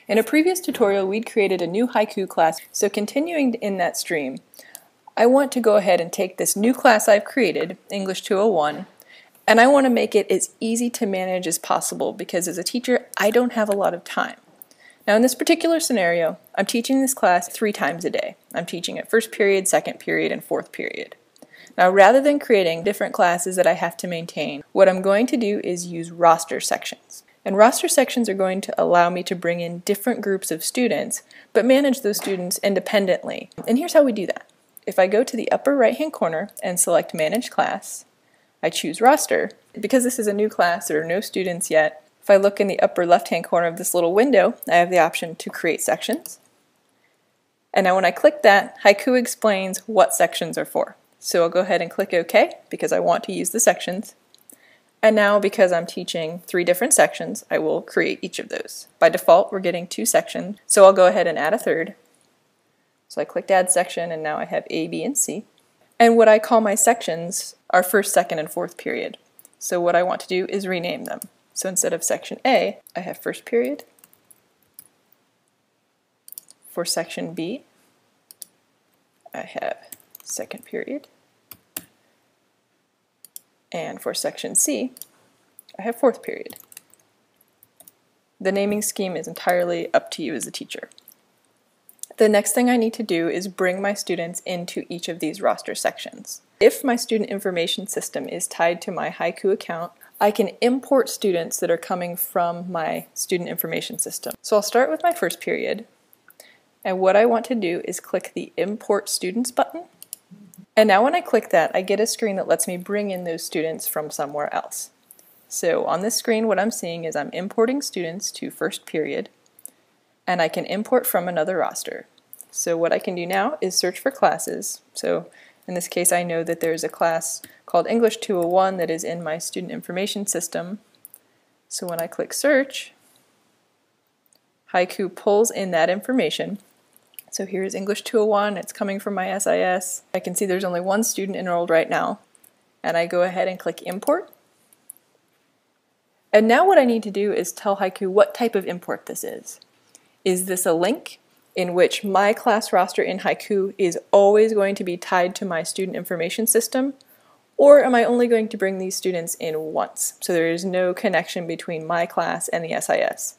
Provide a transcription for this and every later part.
In a previous tutorial, we'd created a new haiku class, so continuing in that stream, I want to go ahead and take this new class I've created, English 201, and I want to make it as easy to manage as possible because as a teacher, I don't have a lot of time. Now in this particular scenario, I'm teaching this class 3 times a day. I'm teaching it first period, second period, and fourth period. Now rather than creating different classes that I have to maintain, what I'm going to do is use roster sections. And roster sections are going to allow me to bring in different groups of students, but manage those students independently. And here's how we do that. If I go to the upper right-hand corner and select Manage Class, I choose Roster. Because this is a new class, there are no students yet. If I look in the upper left-hand corner of this little window, I have the option to create sections. And now when I click that, Haiku explains what sections are for. So I'll go ahead and click OK because I want to use the sections. And now because I'm teaching 3 different sections, I will create each of those. By default, we're getting 2 sections, so I'll go ahead and add a third. So I clicked Add Section, and now I have A, B, and C. And what I call my sections are first, second, and fourth period. So what I want to do is rename them. So instead of Section A, I have first period. For Section B, I have second period. And for Section C, I have fourth period. The naming scheme is entirely up to you as a teacher. The next thing I need to do is bring my students into each of these roster sections. If my student information system is tied to my Haiku account, I can import students that are coming from my student information system. So I'll start with my first period, and what I want to do is click the Import Students button. And now when I click that, I get a screen that lets me bring in those students from somewhere else. So on this screen, what I'm seeing is I'm importing students to first period, and I can import from another roster. So what I can do now is search for classes. So in this case, I know that there's a class called English 201 that is in my student information system. So when I click search, Haiku pulls in that information. So here's English 201, it's coming from my SIS. I can see there's only 1 student enrolled right now. And I go ahead and click import. And now what I need to do is tell Haiku what type of import this is. Is this a link in which my class roster in Haiku is always going to be tied to my student information system? Or am I only going to bring these students in once? So there is no connection between my class and the SIS.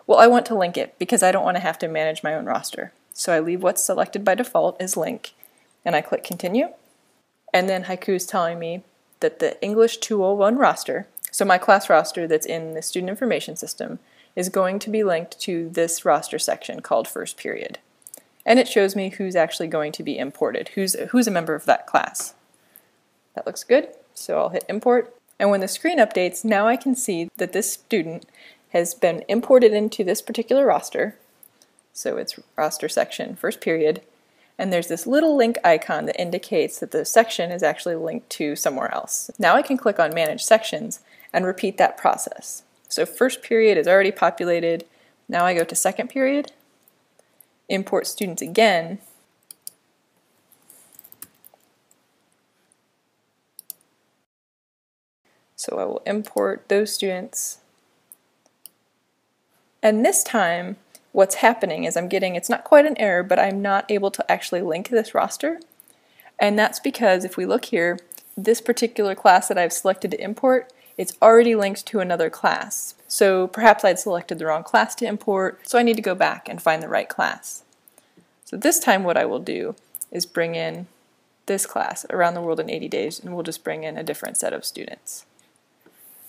Well, I want to link it because I don't want to have to manage my own roster. So I leave what's selected by default as link, and I click continue. And then Haiku is telling me that the English 201 roster, so my class roster that's in the student information system, is going to be linked to this roster section called first period. And it shows me who's actually going to be imported, who's a member of that class. That looks good, so I'll hit import. And when the screen updates, now I can see that this student has been imported into this particular roster. So it's roster section, first period, and there's this little link icon that indicates that the section is actually linked to somewhere else. Now I can click on Manage Sections and repeat that process. So first period is already populated. Now I go to second period, import students again, so I will import those students, and this time what's happening is it's not quite an error, but I'm not able to actually link this roster. And that's because if we look here, this particular class that I've selected to import, it's already linked to another class. So perhaps I'd selected the wrong class to import, so I need to go back and find the right class. So this time what I will do is bring in this class, Around the World in 80 Days, and we'll just bring in a different set of students.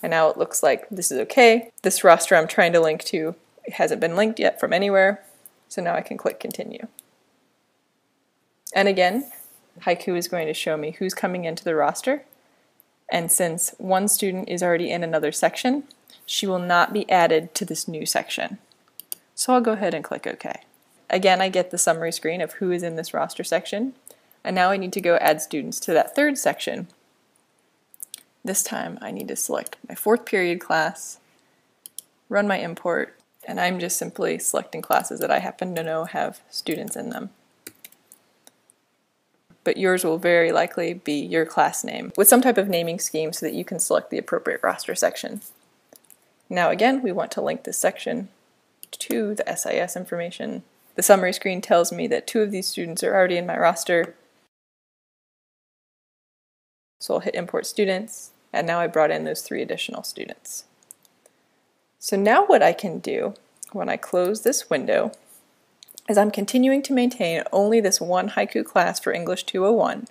And now it looks like this is okay. This roster I'm trying to link to hasn't been linked yet from anywhere, so now I can click continue. And again, Haiku is going to show me who's coming into the roster, and since 1 student is already in another section, she will not be added to this new section. So I'll go ahead and click OK. Again, I get the summary screen of who is in this roster section, and now I need to go add students to that 3rd section. This time I need to select my 4th period class, run my import, and I'm just simply selecting classes that I happen to know have students in them. But yours will very likely be your class name with some type of naming scheme so that you can select the appropriate roster section. Now again, we want to link this section to the SIS information. The summary screen tells me that 2 of these students are already in my roster. So I'll hit import students, and now I brought in those 3 additional students. So now what I can do when I close this window is I'm continuing to maintain only this one Haiku class for English 201,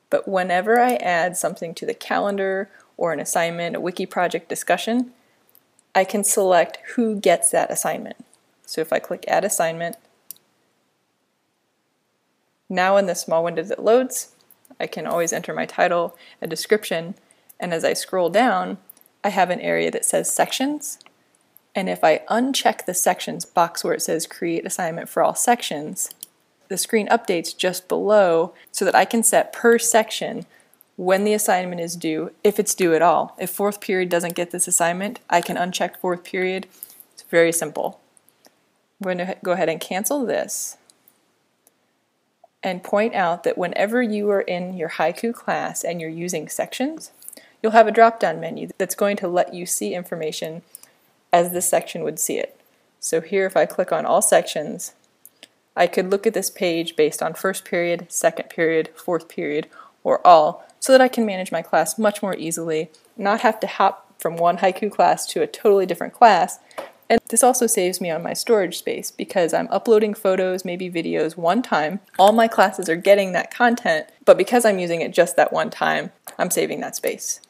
but whenever I add something to the calendar or an assignment, a wiki project discussion, I can select who gets that assignment. So if I click Add Assignment, now in the small window that loads, I can always enter my title, a description, and as I scroll down, I have an area that says Sections, and if I uncheck the Sections box where it says Create Assignment for all sections, the screen updates just below so that I can set per section when the assignment is due, if it's due at all. If 4th period doesn't get this assignment, I can uncheck 4th period. It's very simple. I'm going to go ahead and cancel this and point out that whenever you are in your Haiku class and you're using sections, you'll have a drop-down menu that's going to let you see information as this section would see it. So here, if I click on all sections, I could look at this page based on 1st period, 2nd period, 4th period, or all, so that I can manage my class much more easily, not have to hop from one Haiku class to a totally different class. And this also saves me on my storage space because I'm uploading photos, maybe videos one time. All my classes are getting that content, but because I'm using it just that one time, I'm saving that space.